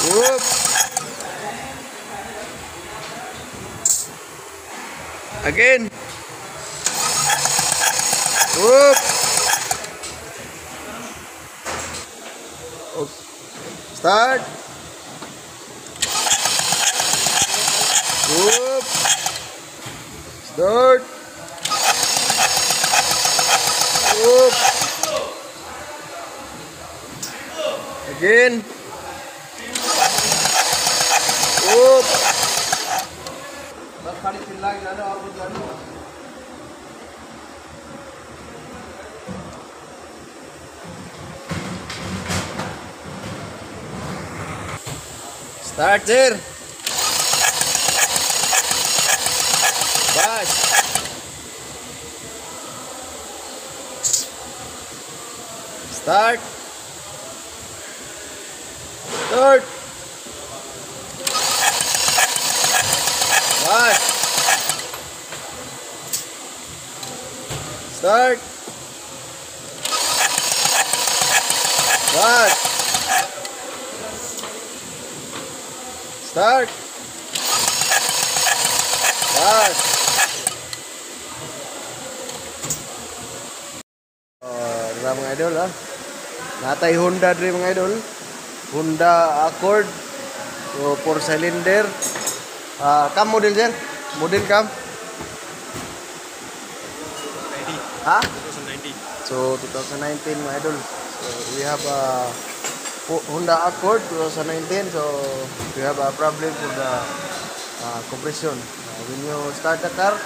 Whoop. Again. Whoop. Oh. Start. Whoop. Start. Whoop. Again. Whoop. Start, sir. Bas. Start. Start. Bas. Start. Bas. Start. Bas. Mga idol ha. Natay Honda diri mga idol. Honda Accord. So 4 cylinder. Kam model sir? Model kam? 2019. Ha? 2019. So 2019 mga idol. So we have a Honda Accord 2019. So we have a problem for the compression. When you start the car,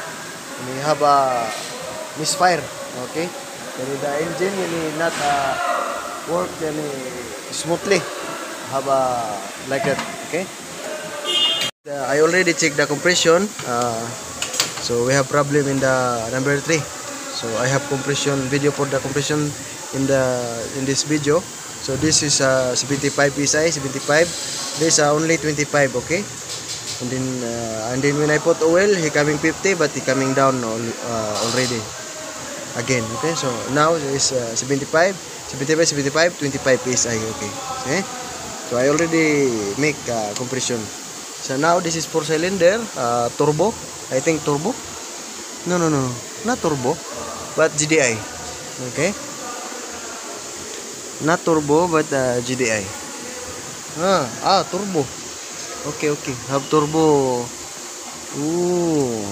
we have a misfire. Okay. Then the engine will not work smoothly. Have like that. Okay. I already checked the compression. So we have problem in the number 3. So I have compression video for the compression in this video. So this is 75 psi, 75. This only 25. Okay. And then when I put oil, he coming 50, but he coming down already again. Okay. So now it's 75, 75, 25, 25 psi. Okay. Okay. So I already make compression. So now this is 4 cylinder turbo. I think turbo. No, not turbo, but GDI. Okay. Not turbo, but GDI. Turbo. Okay. Have turbo. Ooh.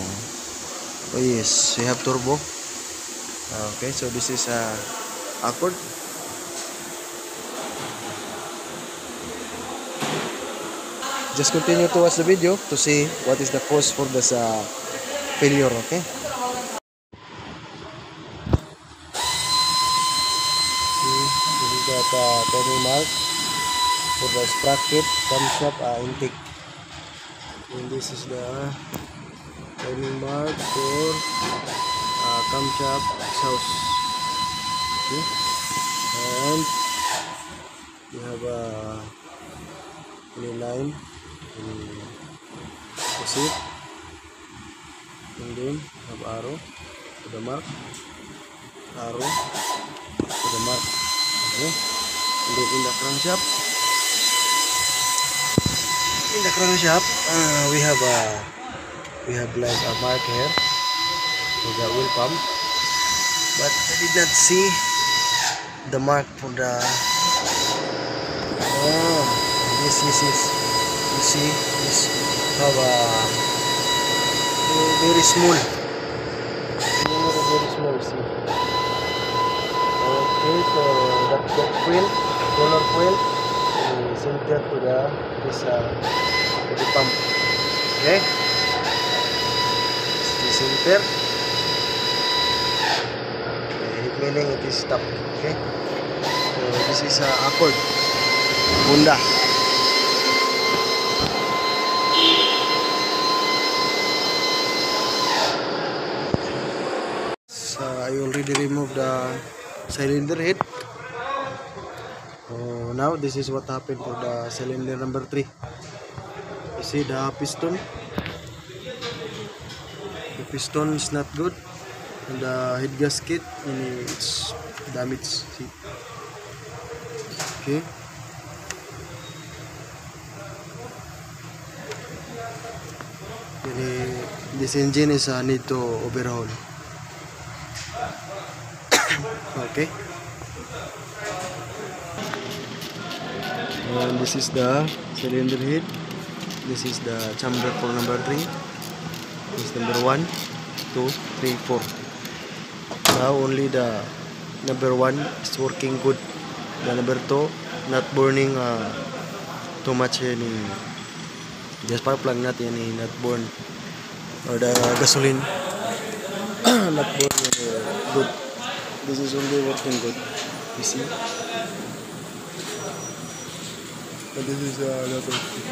Oh yes, we have turbo. Okay, so this is Accord. Just continue to watch the video to see what is the cause for this failure. Okay. We got turning mark for the sprocket camshaft intake. And this is the turning mark for camshaft exhaust. Okay. And we have a line proceed, and then have arrow to the mark, arrow to the mark. Okay. And then in the crankshaft, we have like a mark here for the oil pump, but I did not see the mark for the yes. You see this have a very small. Very small. See. Okay, so that coil, roller coil, is center to the pump. Okay. This is center. Okay, meaning it is stop. Okay. So this is Accord Honda. I already removed the cylinder head. Now this is what happened for the cylinder number 3. You see the piston. The piston is not good, and the head gasket it's damaged. See? Okay. this engine is need to overhaul. Okay. And this is the cylinder head. This is the chamber for number 3. This is number 1, 2, 3, 4. Now only the number 1 is working good. The number 2 not burning too much any. Just spark plug not any not burn, or the gasoline not burn good. This is only working good. You see. But this is not working.